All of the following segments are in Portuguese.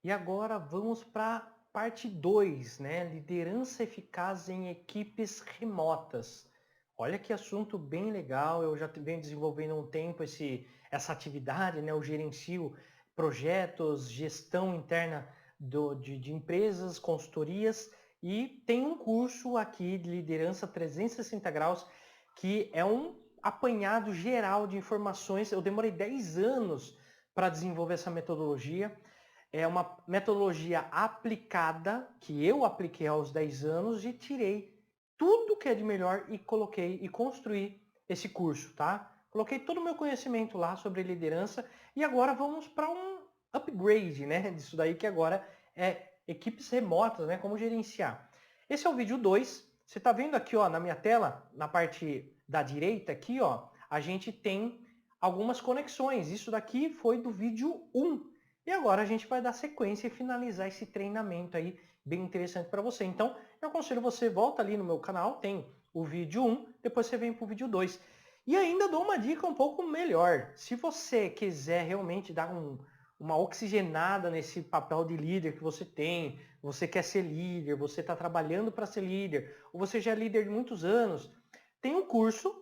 E agora vamos para a parte 2, né? Liderança eficaz em equipes remotas. Olha que assunto bem legal, eu já venho desenvolvendo há um tempo essa atividade, né? Eu gerencio projetos, gestão interna de empresas, consultorias e tem um curso aqui de liderança 360 graus que é um apanhado geral de informações. Eu demorei 10 anos para desenvolver essa metodologia. É uma metodologia aplicada, que eu apliquei aos 10 anos e tirei tudo que é de melhor e coloquei e construí esse curso, tá? Coloquei todo o meu conhecimento lá sobre liderança e agora vamos para um upgrade, né? Disso daí que agora é equipes remotas, né? Como gerenciar. Esse é o vídeo 2. Você está vendo aqui, ó, na minha tela, na parte da direita aqui, ó, a gente tem algumas conexões. Isso daqui foi do vídeo 1. E agora a gente vai dar sequência e finalizar esse treinamento aí bem interessante para você. Então, eu aconselho você, volta ali no meu canal, tem o vídeo 1, depois você vem para o vídeo 2. E ainda dou uma dica um pouco melhor. Se você quiser realmente dar uma oxigenada nesse papel de líder que você tem, você quer ser líder, você está trabalhando para ser líder, ou você já é líder de muitos anos, tem um curso,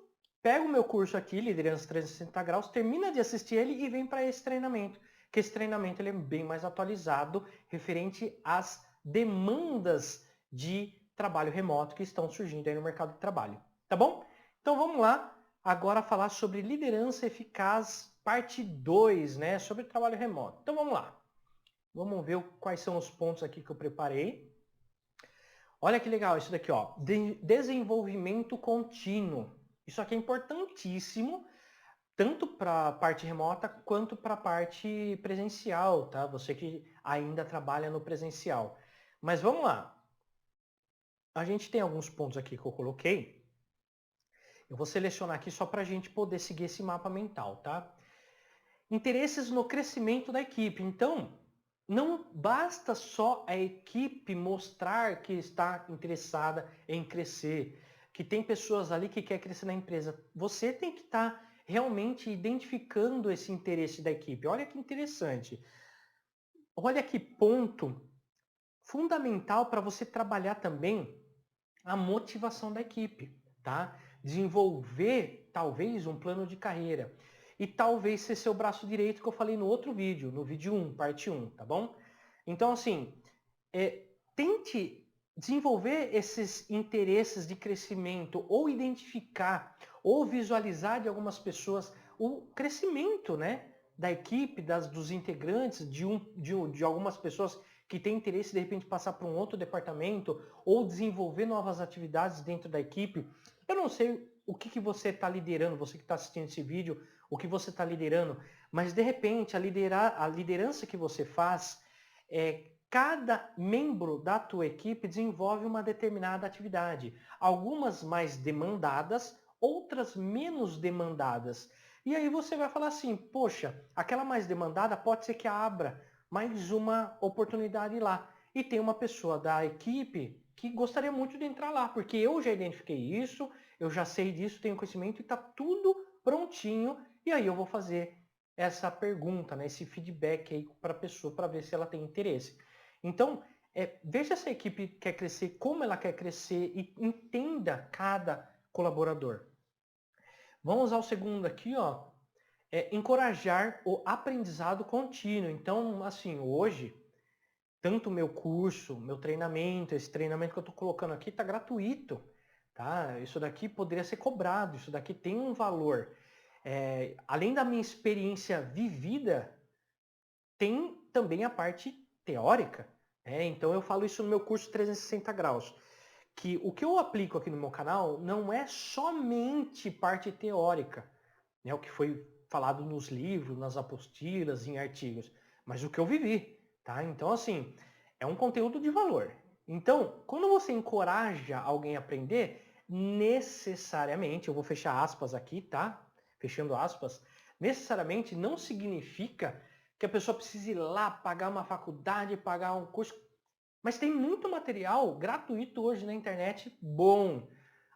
pega o meu curso aqui, Liderança 360 Graus, termina de assistir ele e vem para esse treinamento. Que esse treinamento ele é bem mais atualizado referente às demandas de trabalho remoto que estão surgindo aí no mercado de trabalho. Tá bom? Então vamos lá agora falar sobre liderança eficaz, parte 2, né? Sobre trabalho remoto. Então vamos lá. Vamos ver quais são os pontos aqui que eu preparei. Olha que legal isso daqui, ó. Desenvolvimento contínuo. Isso aqui é importantíssimo tanto para a parte remota quanto para a parte presencial, tá? Você que ainda trabalha no presencial. Mas vamos lá. A gente tem alguns pontos aqui que eu coloquei. Eu vou selecionar aqui só para a gente poder seguir esse mapa mental, tá? Interesses no crescimento da equipe. Então, não basta só a equipe mostrar que está interessada em crescer, que tem pessoas ali que quer crescer na empresa. Você tem que estar realmente identificando esse interesse da equipe. Olha que interessante. Olha que ponto fundamental para você trabalhar também a motivação da equipe, tá? Desenvolver talvez um plano de carreira e talvez ser seu braço direito que eu falei no outro vídeo, no vídeo 1, parte 1, tá bom? Então assim, tente desenvolver esses interesses de crescimento ou identificar ou visualizar de algumas pessoas o crescimento, né, da equipe, dos integrantes, de algumas pessoas que têm interesse de repente passar para um outro departamento ou desenvolver novas atividades dentro da equipe. Eu não sei o que você está liderando, você que está assistindo esse vídeo, o que você está liderando, mas de repente a liderança que você faz cada membro da tua equipe desenvolve uma determinada atividade. Algumas mais demandadas, outras menos demandadas. E aí você vai falar assim, poxa, aquela mais demandada pode ser que abra mais uma oportunidade lá. E tem uma pessoa da equipe que gostaria muito de entrar lá, porque eu já identifiquei isso, eu já sei disso, tenho conhecimento e está tudo prontinho. E aí eu vou fazer essa pergunta, né, esse feedback aí para a pessoa para ver se ela tem interesse. Então, veja se a equipe quer crescer, como ela quer crescer e entenda cada colaborador. Vamos ao segundo aqui, ó. Encorajar o aprendizado contínuo. Então, assim, hoje, tanto o meu curso, meu treinamento, esse treinamento que eu estou colocando aqui está gratuito. Tá? Isso daqui poderia ser cobrado, isso daqui tem um valor. Além da minha experiência vivida, tem também a parte teórica. Então eu falo isso no meu curso 360 graus. Que o que eu aplico aqui no meu canal não é somente parte teórica, né, o que foi falado nos livros, nas apostilas, em artigos, mas o que eu vivi, tá? Então, assim, é um conteúdo de valor. Então, quando você encoraja alguém a aprender, necessariamente, eu vou fechar aspas aqui, tá? Fechando aspas, necessariamente não significa que a pessoa precise ir lá pagar uma faculdade, pagar um curso, mas tem muito material gratuito hoje na internet bom.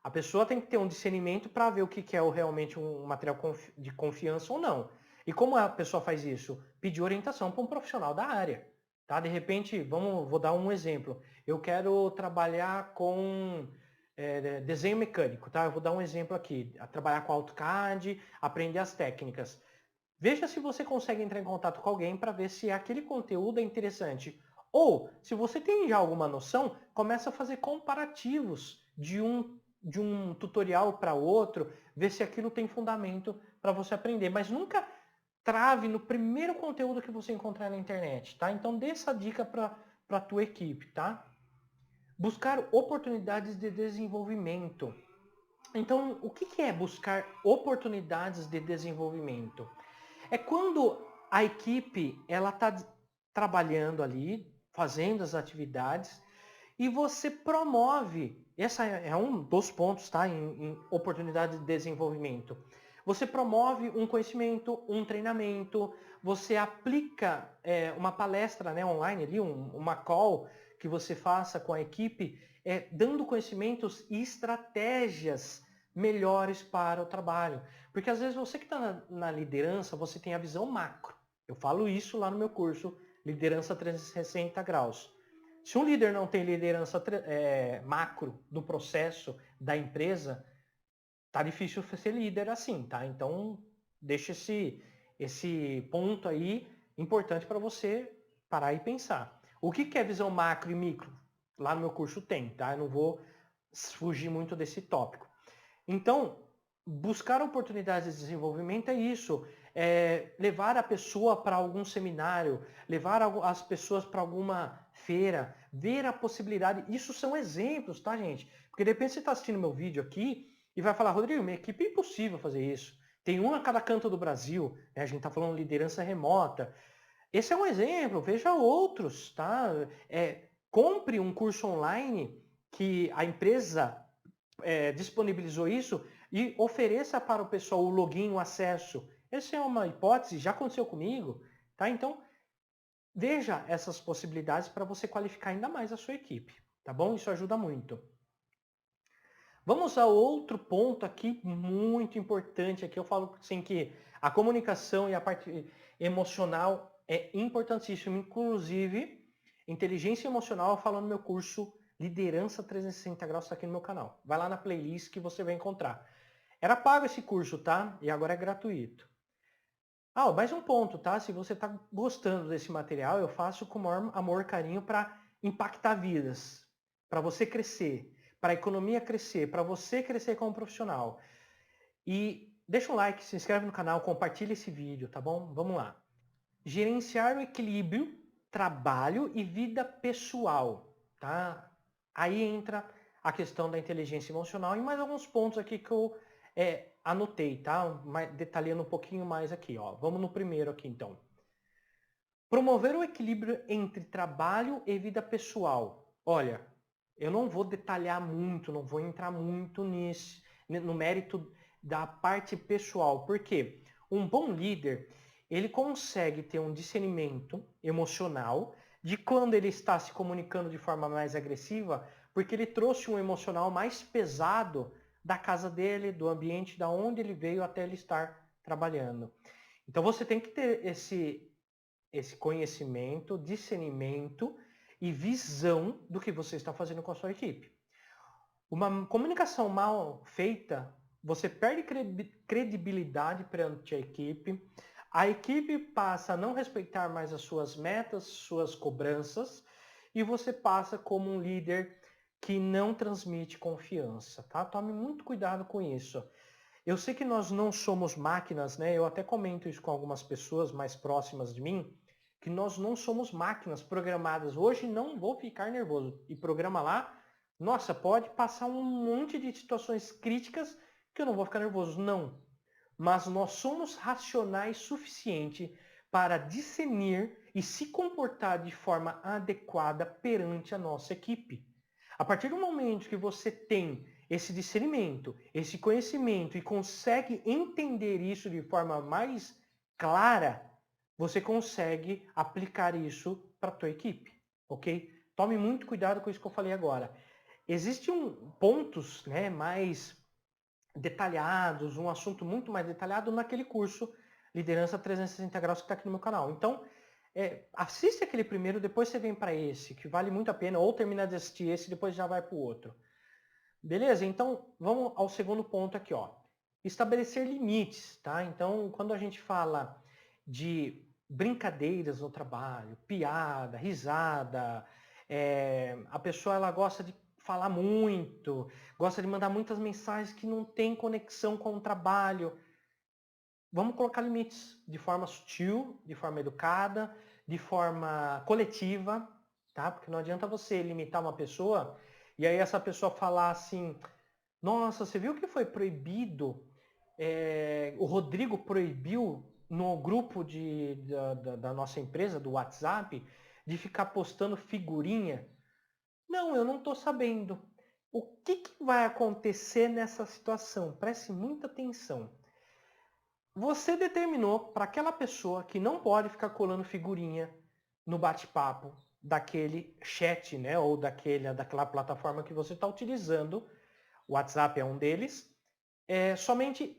A pessoa tem que ter um discernimento para ver o que é realmente um material de confiança ou não. E como a pessoa faz isso? Pedir orientação para um profissional da área. Tá? De repente, vou dar um exemplo. Eu quero trabalhar com desenho mecânico, tá? Eu vou dar um exemplo aqui. Trabalhar com AutoCAD, aprender as técnicas. Veja se você consegue entrar em contato com alguém para ver se aquele conteúdo é interessante. Ou, se você tem já alguma noção, começa a fazer comparativos de um tutorial para outro, ver se aquilo tem fundamento para você aprender. Mas nunca trave no primeiro conteúdo que você encontrar na internet, tá? Então dê essa dica para a tua equipe, tá? Buscar oportunidades de desenvolvimento. Então, o que é buscar oportunidades de desenvolvimento? É quando a equipe ela está trabalhando ali, fazendo as atividades, e você promove, essa é um dos pontos, tá, em oportunidade de desenvolvimento. Você promove um conhecimento, um treinamento, você aplica uma palestra, né, online ali, uma call que você faça com a equipe, dando conhecimentos e estratégias melhores para o trabalho. Porque às vezes você que está na liderança, você tem a visão macro. Eu falo isso lá no meu curso, Liderança 360 Graus. Se um líder não tem liderança macro do processo da empresa, tá difícil ser líder assim, tá? Então, deixa esse ponto aí importante para você parar e pensar. O que é visão macro e micro? Lá no meu curso tem, tá? Eu não vou fugir muito desse tópico. Então, buscar oportunidades de desenvolvimento é isso. Levar a pessoa para algum seminário, levar as pessoas para alguma feira, ver a possibilidade. Isso são exemplos, tá, gente? Porque de repente você está assistindo meu vídeo aqui e vai falar, Rodrigo, minha equipe é impossível fazer isso. Tem um a cada canto do Brasil, né? A gente está falando de liderança remota. Esse é um exemplo, veja outros, tá? Compre um curso online que a empresa disponibilizou isso e ofereça para o pessoal o login, o acesso. Essa é uma hipótese, já aconteceu comigo, tá? Então, veja essas possibilidades para você qualificar ainda mais a sua equipe, tá bom? Isso ajuda muito. Vamos a outro ponto aqui muito importante. Aqui eu falo assim que a comunicação e a parte emocional é importantíssimo. Inclusive, inteligência emocional eu falo no meu curso Liderança 360 Graus, está aqui no meu canal. Vai lá na playlist que você vai encontrar. Era pago esse curso, tá? E agora é gratuito. Mais um ponto, tá? Se você está gostando desse material, eu faço com o maior amor e carinho para impactar vidas, para você crescer, para a economia crescer, para você crescer como profissional. E deixa um like, se inscreve no canal, compartilha esse vídeo, tá bom? Vamos lá. Gerenciar o equilíbrio, trabalho e vida pessoal, tá? Aí entra a questão da inteligência emocional e mais alguns pontos aqui que eu anotei, tá? Detalhando um pouquinho mais aqui, ó. Vamos no primeiro aqui, então. Promover o equilíbrio entre trabalho e vida pessoal. Olha, eu não vou detalhar muito, não vou entrar muito no mérito da parte pessoal, porque um bom líder, ele consegue ter um discernimento emocional de quando ele está se comunicando de forma mais agressiva, porque ele trouxe um emocional mais pesado da casa dele, do ambiente da onde ele veio até ele estar trabalhando. Então você tem que ter esse conhecimento, discernimento e visão do que você está fazendo com a sua equipe. Uma comunicação mal feita, você perde credibilidade perante a equipe passa a não respeitar mais as suas metas, suas cobranças, e você passa como um líder que não transmite confiança, tá? Tome muito cuidado com isso. Eu sei que nós não somos máquinas, né? Eu até comento isso com algumas pessoas mais próximas de mim, que nós não somos máquinas programadas. Hoje não vou ficar nervoso. E programa lá, nossa, pode passar um monte de situações críticas que eu não vou ficar nervoso. Não. Mas nós somos racionais suficiente para discernir e se comportar de forma adequada perante a nossa equipe. A partir do momento que você tem esse discernimento, esse conhecimento e consegue entender isso de forma mais clara, você consegue aplicar isso para a tua equipe, ok? Tome muito cuidado com isso que eu falei agora. Existem pontos, né, mais detalhados, um assunto muito mais detalhado naquele curso Liderança 360 Graus que está aqui no meu canal. Então, assiste aquele primeiro, depois você vem para esse, que vale muito a pena, ou termina de assistir esse, depois já vai para o outro. Beleza? Então, vamos ao segundo ponto aqui, ó. Estabelecer limites, tá? Então, quando a gente fala de brincadeiras no trabalho, piada, risada, a pessoa ela gosta de falar muito, gosta de mandar muitas mensagens que não tem conexão com o trabalho. Vamos colocar limites de forma sutil, de forma educada, de forma coletiva, tá? Porque não adianta você limitar uma pessoa e aí essa pessoa falar assim, nossa, você viu que foi proibido? O Rodrigo proibiu no grupo da nossa empresa, do WhatsApp, de ficar postando figurinha. Não, eu não estou sabendo. O que vai acontecer nessa situação? Preste muita atenção. Você determinou para aquela pessoa que não pode ficar colando figurinha no bate-papo daquele chat, né? Ou daquela plataforma que você está utilizando. O WhatsApp é um deles. Somente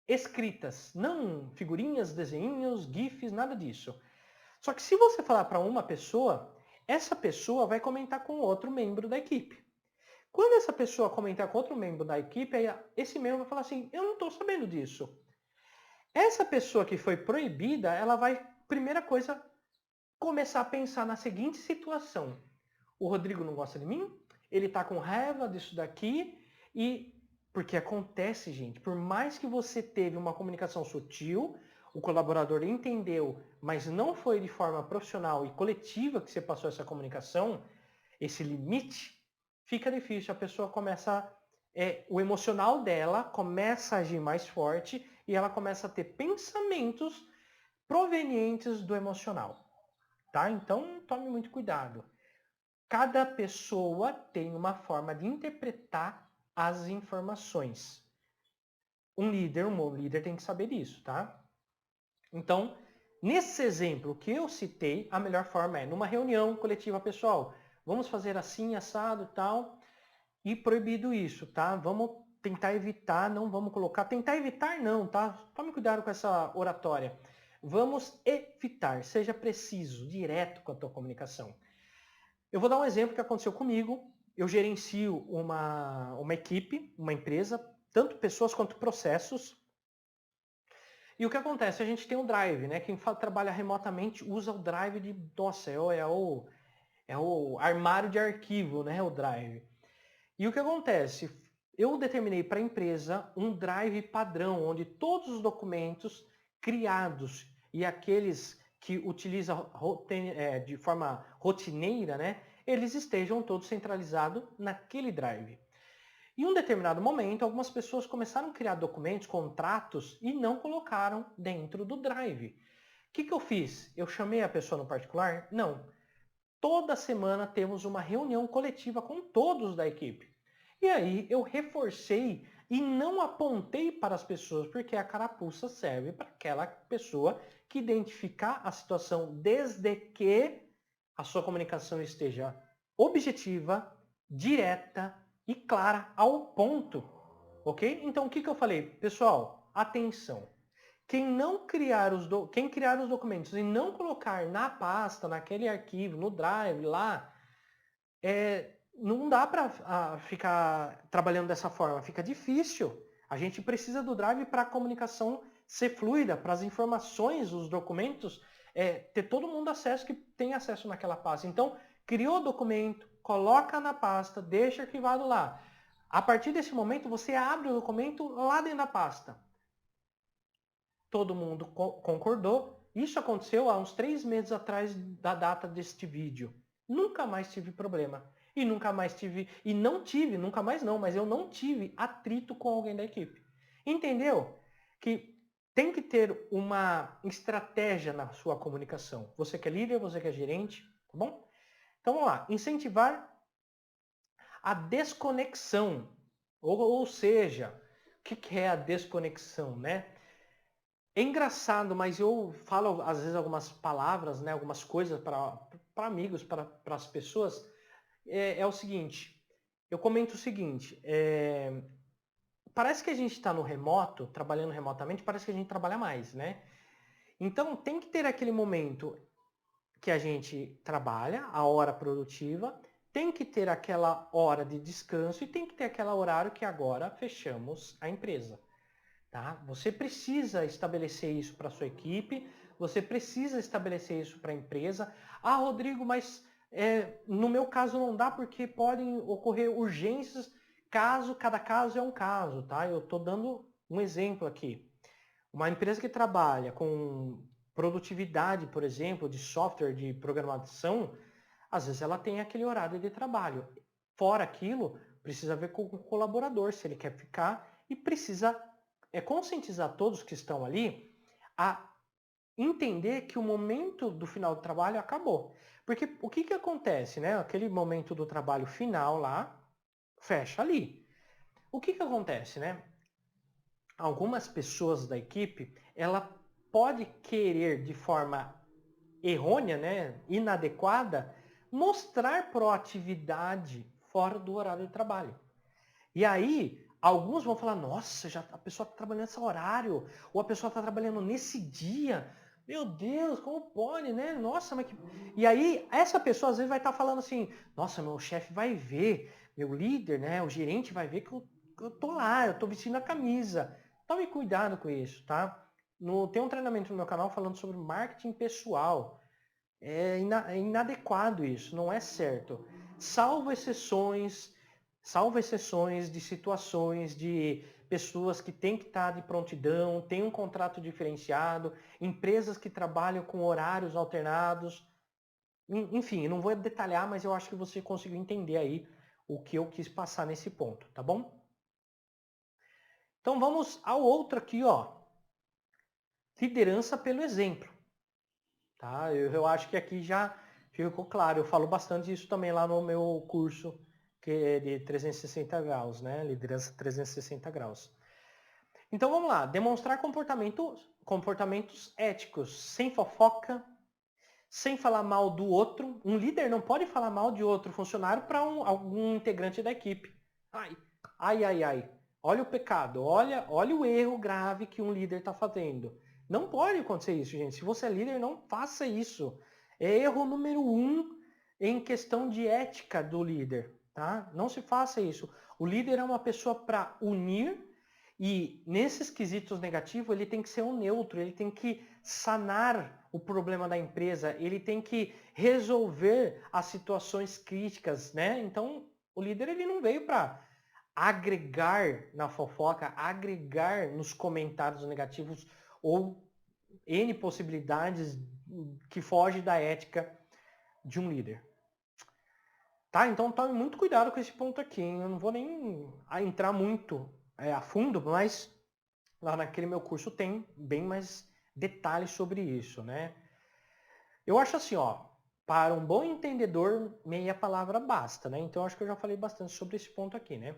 escritas, não figurinhas, desenhos, GIFs, nada disso. Só que se você falar para uma pessoa, essa pessoa vai comentar com outro membro da equipe. Quando essa pessoa comentar com outro membro da equipe, esse membro vai falar assim, eu não estou sabendo disso. Essa pessoa que foi proibida, ela vai, primeira coisa, começar a pensar na seguinte situação. O Rodrigo não gosta de mim, ele está com raiva disso daqui, e porque acontece, gente, por mais que você teve uma comunicação sutil, o colaborador entendeu, mas não foi de forma profissional e coletiva que você passou essa comunicação, esse limite, fica difícil. A pessoa começa, o emocional dela começa a agir mais forte e ela começa a ter pensamentos provenientes do emocional, tá? Então tome muito cuidado. Cada pessoa tem uma forma de interpretar as informações. Um líder tem que saber disso, tá? Então, nesse exemplo que eu citei, a melhor forma é numa reunião coletiva pessoal. Vamos fazer assim, assado e tal, e proibido isso, tá? Vamos tentar evitar, não vamos colocar. Tentar evitar não, tá? Tome cuidado com essa oratória. Vamos evitar, seja preciso, direto com a tua comunicação. Eu vou dar um exemplo que aconteceu comigo. Eu gerencio uma equipe, uma empresa, tanto pessoas quanto processos. E o que acontece? A gente tem o Drive, né? Quem trabalha remotamente usa o Drive de... Nossa, é o armário de arquivo, né? O Drive. E o que acontece? Eu determinei para a empresa um Drive padrão, onde todos os documentos criados e aqueles que utilizam de forma rotineira, né? Eles estejam todos centralizados naquele Drive. Em um determinado momento, algumas pessoas começaram a criar documentos, contratos e não colocaram dentro do Drive. O que eu fiz? Eu chamei a pessoa no particular? Não. Toda semana temos uma reunião coletiva com todos da equipe. E aí eu reforcei e não apontei para as pessoas, porque a carapuça serve para aquela pessoa que identificar a situação desde que a sua comunicação esteja objetiva, direta e clara ao ponto. Ok? Então o que eu falei? Pessoal, atenção. Quem criar os documentos e não colocar na pasta, naquele arquivo, no Drive, lá, não dá para ficar trabalhando dessa forma. Fica difícil. A gente precisa do Drive para a comunicação ser fluida, para as informações, os documentos, ter todo mundo acesso que tem acesso naquela pasta. Então, criou o documento, coloca na pasta, deixa arquivado lá. A partir desse momento, você abre o documento lá dentro da pasta. Todo mundo concordou. Isso aconteceu há uns 3 meses atrás da data deste vídeo. Nunca mais tive problema. E nunca mais tive, e não tive, nunca mais não, mas eu não tive atrito com alguém da equipe. Entendeu? Que tem que ter uma estratégia na sua comunicação. Você que é líder, você que é gerente, tá bom? Então vamos lá. Incentivar a desconexão. Ou seja, o que é a desconexão, né? É engraçado, mas eu falo às vezes algumas palavras, né, algumas coisas para amigos, para as pessoas. É o seguinte, eu comento o seguinte, parece que a gente está no remoto, trabalhando remotamente, parece que a gente trabalha mais, né? Então tem que ter aquele momento. que a gente trabalha, a hora produtiva, tem que ter aquela hora de descanso e tem que ter aquele horário que agora fechamos a empresa. Tá? Você precisa estabelecer isso para a sua equipe, você precisa estabelecer isso para a empresa. Ah, Rodrigo, mas no meu caso não dá porque podem ocorrer urgências, cada caso é um caso, tá? Eu estou dando um exemplo aqui. Uma empresa que trabalha com produtividade, por exemplo, de software de programação, às vezes ela tem aquele horário de trabalho. Fora aquilo, precisa ver com o colaborador se ele quer ficar e precisa conscientizar todos que estão ali a entender que o momento do final do trabalho acabou. Porque o que acontece, né? Aquele momento do trabalho final lá, fecha ali. O que acontece, né? Algumas pessoas da equipe, ela pode querer de forma errônea, né, inadequada, mostrar proatividade fora do horário de trabalho. E aí, alguns vão falar, nossa, já a pessoa está trabalhando nesse horário, ou a pessoa está trabalhando nesse dia. Meu Deus, como pode, né? Nossa, mas que... E aí, essa pessoa às vezes vai estar falando assim, nossa, meu chefe vai ver, meu líder, né, o gerente vai ver que eu tô lá, eu tô vestindo a camisa. Tome cuidado com isso, tá? Tem um treinamento no meu canal falando sobre marketing pessoal. É inadequado isso, não é certo. Salvo exceções de situações de pessoas que têm que estar de prontidão, têm um contrato diferenciado, empresas que trabalham com horários alternados. Enfim, não vou detalhar, mas eu acho que você conseguiu entender aí o que eu quis passar nesse ponto, tá bom? Então vamos ao outro aqui, ó. Liderança pelo exemplo. Tá? Eu acho que aqui já ficou claro. Eu falo bastante isso também lá no meu curso, que é de 360 graus, né? Liderança 360 graus. Então vamos lá. Demonstrar comportamentos éticos, sem fofoca, sem falar mal do outro. Um líder não pode falar mal de outro funcionário para algum integrante da equipe. Ai, ai, ai, ai. Olha o pecado, olha o erro grave que um líder está fazendo. Não pode acontecer isso, gente. Se você é líder, não faça isso. É erro número 1 em questão de ética do líder, tá? Não se faça isso. O líder é uma pessoa para unir e nesses quesitos negativos ele tem que ser um neutro, ele tem que sanar o problema da empresa, ele tem que resolver as situações críticas, né? Então, o líder ele não veio para agregar na fofoca, agregar nos comentários negativos ou N possibilidades que fogem da ética de um líder. Tá? Então tome muito cuidado com esse ponto aqui. Hein? Eu não vou nem entrar muito a fundo, mas lá naquele meu curso tem bem mais detalhes sobre isso, né? Eu acho assim, ó, para um bom entendedor, meia palavra basta, né? Então acho que eu já falei bastante sobre esse ponto aqui, né?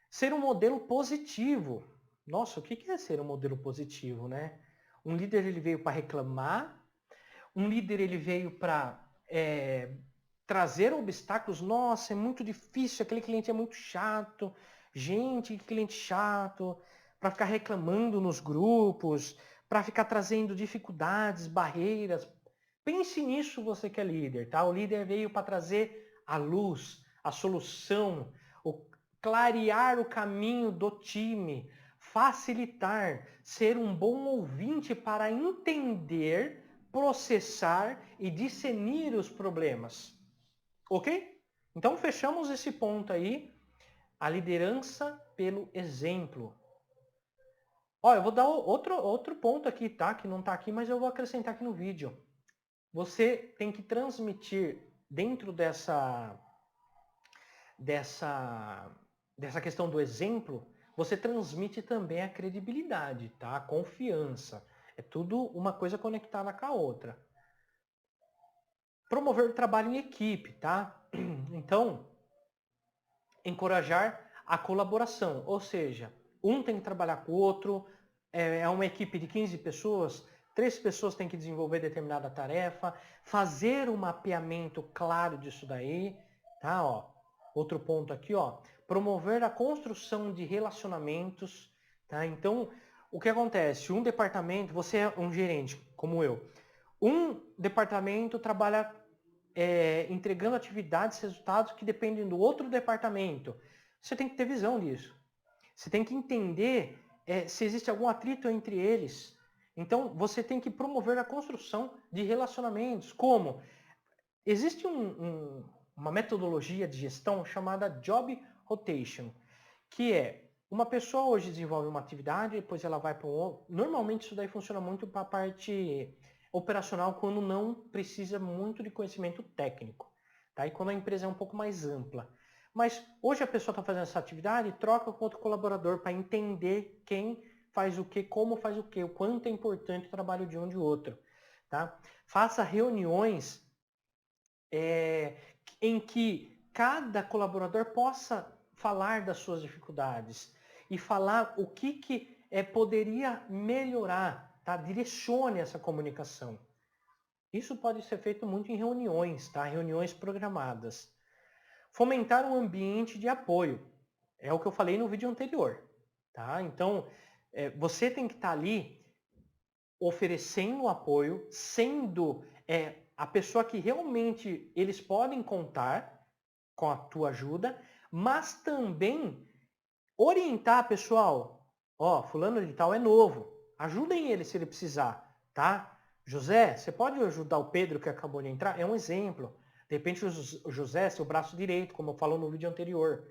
Ser um modelo positivo. Nossa, o que é ser um modelo positivo, né? Um líder ele veio para reclamar, um líder ele veio para trazer obstáculos. Nossa, é muito difícil, aquele cliente é muito chato. Gente, que cliente chato. Para ficar reclamando nos grupos, para ficar trazendo dificuldades, barreiras. Pense nisso, você que é líder, tá? O líder veio para trazer a luz, a solução, clarear o caminho do time, facilitar, ser um bom ouvinte para entender, processar e discernir os problemas. Ok? Então fechamos esse ponto aí, a liderança pelo exemplo. Ó, eu vou dar outro ponto aqui, tá? Que não está aqui, mas eu vou acrescentar aqui no vídeo. Você tem que transmitir dentro dessa questão do exemplo, você transmite também a credibilidade, tá? A confiança. É tudo uma coisa conectada com a outra. Promover o trabalho em equipe, tá? Então, encorajar a colaboração, ou seja, um tem que trabalhar com o outro, é uma equipe de 15 pessoas, 3 pessoas têm que desenvolver determinada tarefa, fazer um mapeamento claro disso daí, tá? Ó, outro ponto aqui, ó, promover a construção de relacionamentos, tá? Então, o que acontece? Um departamento, você é um gerente, como eu, Um departamento trabalha entregando atividades, resultados que dependem do outro departamento. Você tem que ter visão disso. Você tem que entender se existe algum atrito entre eles. Então, você tem que promover a construção de relacionamentos. Como? Existe uma metodologia de gestão chamada Job Rotation, que é uma pessoa hoje desenvolve uma atividade, depois ela vai para um outro. Normalmente isso daí funciona muito para a parte operacional quando não precisa muito de conhecimento técnico, tá? E quando a empresa é um pouco mais ampla. Mas hoje a pessoa está fazendo essa atividade, troca com outro colaborador para entender quem faz o que, como faz o que, o quanto é importante o trabalho de um de outro, tá? Faça reuniões em que cada colaborador possa falar das suas dificuldades e falar o que poderia melhorar, tá? Direcione essa comunicação. Isso pode ser feito muito em reuniões, tá? Reuniões programadas. Fomentar um ambiente de apoio. É o que eu falei no vídeo anterior, tá? Então, você tem que estar ali oferecendo apoio, sendo a pessoa que realmente eles podem contar com a tua ajuda, mas também orientar, pessoal, fulano de tal é novo, ajudem ele se ele precisar, tá? José, você pode ajudar o Pedro que acabou de entrar? É um exemplo. De repente o José é seu braço direito, como eu falou no vídeo anterior,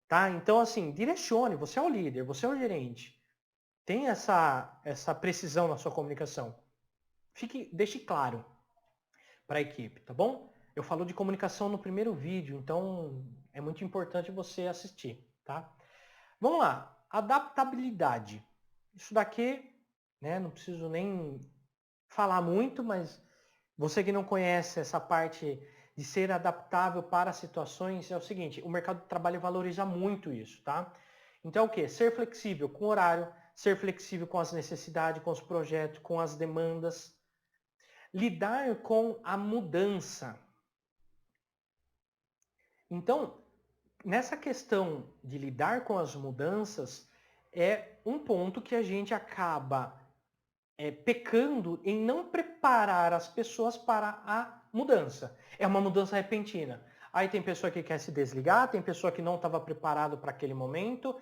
tá? Então, assim, direcione, você é o líder, você é o gerente. Tenha essa precisão na sua comunicação. Deixe claro para a equipe, tá bom? Eu falo de comunicação no primeiro vídeo, então é muito importante você assistir, tá? Vamos lá, adaptabilidade. Isso daqui, né, não preciso nem falar muito, mas você que não conhece essa parte de ser adaptável para situações, é o seguinte, o mercado de trabalho valoriza muito isso, tá? Então é o quê? Ser flexível com o horário, ser flexível com as necessidades, com os projetos, com as demandas, lidar com a mudança. Então, nessa questão de lidar com as mudanças, é um ponto que a gente acaba pecando em não preparar as pessoas para a mudança. É uma mudança repentina. Aí tem pessoa que quer se desligar, tem pessoa que não estava preparado para aquele momento.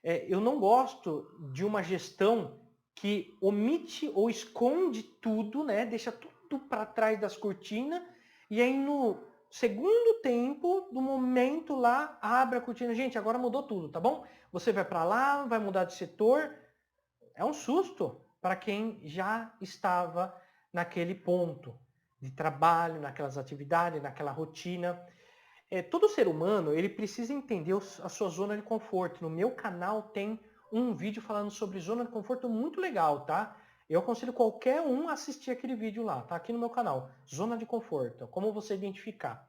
Eu não gosto de uma gestão que omite ou esconde tudo, né? Deixa tudo para trás das cortinas e aí no segundo tempo do momento lá abre a cortina. Gente, agora mudou tudo, tá bom? Você vai para lá, vai mudar de setor. É um susto para quem já estava naquele ponto de trabalho, naquelas atividades, naquela rotina. Todo ser humano ele precisa entender a sua zona de conforto. No meu canal tem um vídeo falando sobre zona de conforto muito legal, tá? Eu aconselho qualquer um a assistir aquele vídeo lá, tá? Aqui no meu canal. Zona de conforto, como você identificar.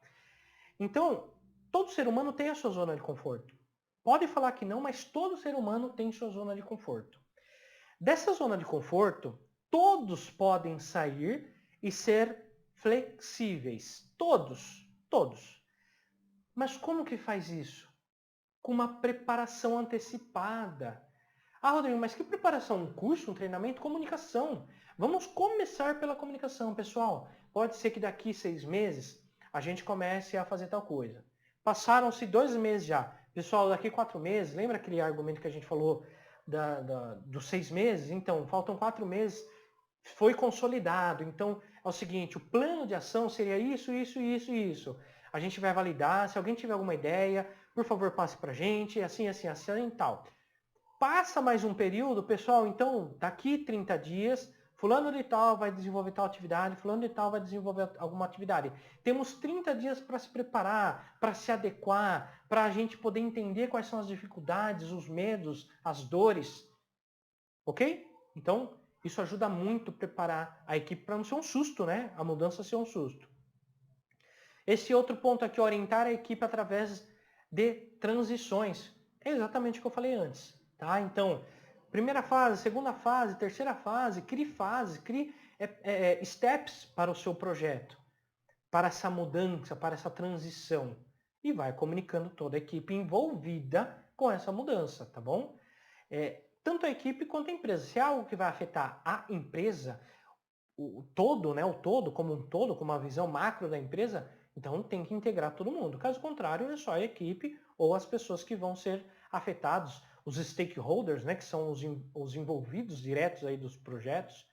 Então, todo ser humano tem a sua zona de conforto. Pode falar que não, mas todo ser humano tem sua zona de conforto. Dessa zona de conforto, todos podem sair e ser flexíveis. Todos, todos. Mas como que faz isso? Com uma preparação antecipada. Ah, Rodrigo, mas que preparação? Um curso, um treinamento? Comunicação. Vamos começar pela comunicação, pessoal. Pode ser que daqui 6 meses a gente comece a fazer tal coisa. Passaram-se 2 meses já. Pessoal, daqui 4 meses, lembra aquele argumento que a gente falou dos 6 meses? Então, faltam 4 meses, foi consolidado. Então, é o seguinte, o plano de ação seria isso, isso, isso e isso. A gente vai validar, se alguém tiver alguma ideia, por favor, passe para a gente, assim, assim, assim e tal. Passa mais um período, pessoal, então daqui 30 dias, fulano de tal vai desenvolver tal atividade, fulano de tal vai desenvolver alguma atividade. Temos 30 dias para se preparar, para se adequar, para a gente poder entender quais são as dificuldades, os medos, as dores. Ok? Então, isso ajuda muito a preparar a equipe para não ser um susto, né? A mudança ser um susto. Esse outro ponto aqui, orientar a equipe através de transições. É exatamente o que eu falei antes. Tá? Então, primeira fase, segunda fase, terceira fase, crie steps para o seu projeto, para essa mudança, para essa transição. E vai comunicando toda a equipe envolvida com essa mudança, tá bom? Tanto a equipe quanto a empresa. Se é algo que vai afetar a empresa, o todo, né, o todo como um todo, com uma visão macro da empresa, então tem que integrar todo mundo. Caso contrário, é só a equipe ou as pessoas que vão ser afetados, os stakeholders, né, que são os envolvidos diretos aí dos projetos,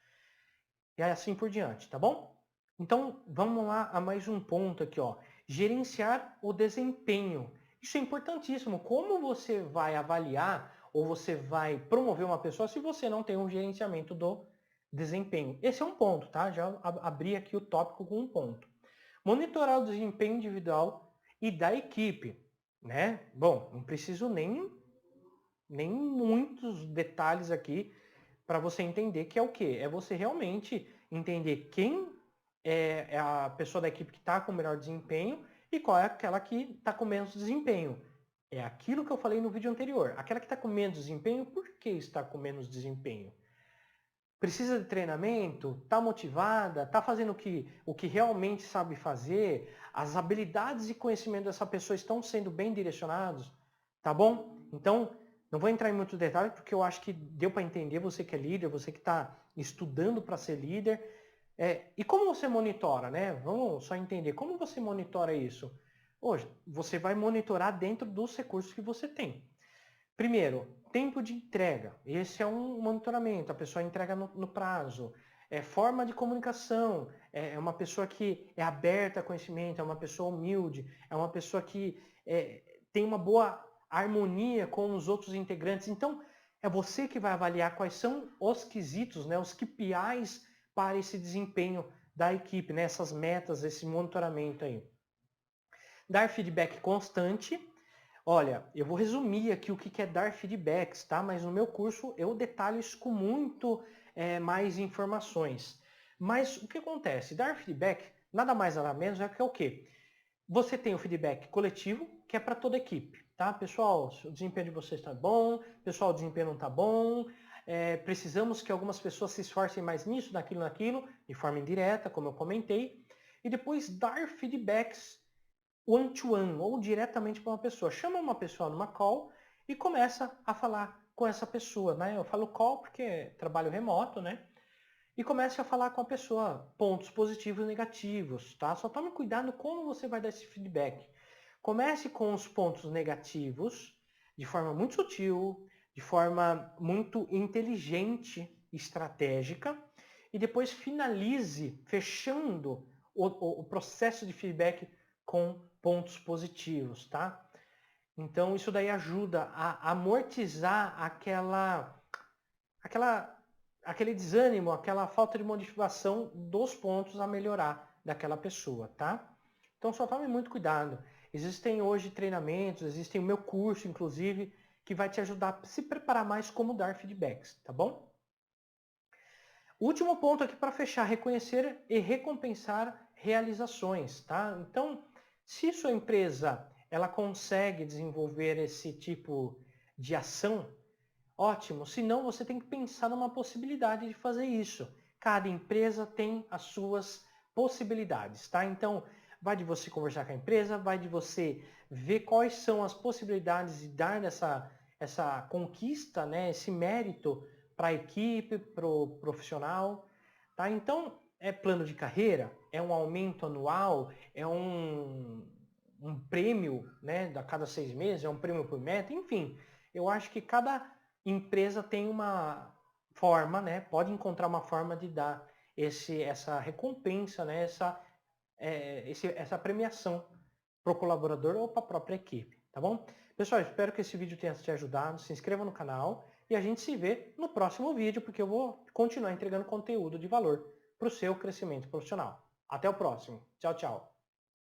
e assim por diante, tá bom? Então, vamos lá a mais um ponto aqui, ó. Gerenciar o desempenho. Isso é importantíssimo. Como você vai avaliar ou você vai promover uma pessoa se você não tem um gerenciamento do desempenho? Esse é um ponto, tá? Já abri aqui o tópico com um ponto. Monitorar o desempenho individual e da equipe, né? Bom, não preciso nem muitos detalhes aqui para você entender que é o quê? É você realmente entender quem é a pessoa da equipe que está com o melhor desempenho e qual é aquela que está com menos desempenho. É aquilo que eu falei no vídeo anterior. Aquela que está com menos desempenho, por que está com menos desempenho? Precisa de treinamento? Está motivada? Está fazendo o que realmente sabe fazer? As habilidades e conhecimento dessa pessoa estão sendo bem direcionados? Tá bom? Então, não vou entrar em muitos detalhes porque eu acho que deu para entender, você que é líder, você que está estudando para ser líder. E como você monitora, né? Vamos só entender como você monitora isso. Hoje, você vai monitorar dentro dos recursos que você tem. Primeiro, tempo de entrega. Esse é um monitoramento, a pessoa entrega no prazo. Forma de comunicação, é uma pessoa que é aberta a conhecimento, é uma pessoa humilde, é uma pessoa que tem uma boa harmonia com os outros integrantes. Então, é você que vai avaliar quais são os quesitos, né, os KPIs para esse desempenho da equipe, né, essas metas, esse monitoramento aí. Dar feedback constante. Olha, eu vou resumir aqui o que é dar feedbacks, tá? Mas no meu curso eu detalho isso com muito mais informações. Mas o que acontece? Dar feedback nada mais nada menos é que é o quê? Você tem o feedback coletivo, que é para toda a equipe, tá? Pessoal, o desempenho de vocês está bom, pessoal, o desempenho não está bom, precisamos que algumas pessoas se esforcem mais nisso, naquilo, de forma indireta, como eu comentei. E depois dar feedbacks one-to-one, ou diretamente para uma pessoa. Chama uma pessoa numa call e começa a falar com essa pessoa, né? Eu falo call porque é trabalho remoto, né? E comece a falar com a pessoa pontos positivos e negativos, tá? Só tome cuidado como você vai dar esse feedback. Comece com os pontos negativos, de forma muito sutil, de forma muito inteligente, estratégica, e depois finalize fechando o processo de feedback com pontos positivos, tá? Então isso daí ajuda a amortizar aquele desânimo, aquela falta de motivação dos pontos a melhorar daquela pessoa, tá? Então só tome muito cuidado. Existem hoje treinamentos, existem o meu curso, inclusive, que vai te ajudar a se preparar mais como dar feedbacks, tá bom? O último ponto aqui para fechar, reconhecer e recompensar realizações, tá? Então, se sua empresa ela consegue desenvolver esse tipo de ação, ótimo. Se não, você tem que pensar numa possibilidade de fazer isso. Cada empresa tem as suas possibilidades, tá? Então, vai de você conversar com a empresa, vai de você ver quais são as possibilidades de dar essa conquista, né, esse mérito para a equipe, para o profissional, tá? Então, é plano de carreira, é um aumento anual, é um prêmio, né, a cada 6 meses, é um prêmio por meta, enfim. Eu acho que cada empresa tem uma forma, né, pode encontrar uma forma de dar essa recompensa, né, essa premiação para o colaborador ou para a própria equipe, tá bom? Pessoal, espero que esse vídeo tenha te ajudado. Se inscreva no canal e a gente se vê no próximo vídeo, porque eu vou continuar entregando conteúdo de valor para o seu crescimento profissional. Até o próximo. Tchau, tchau.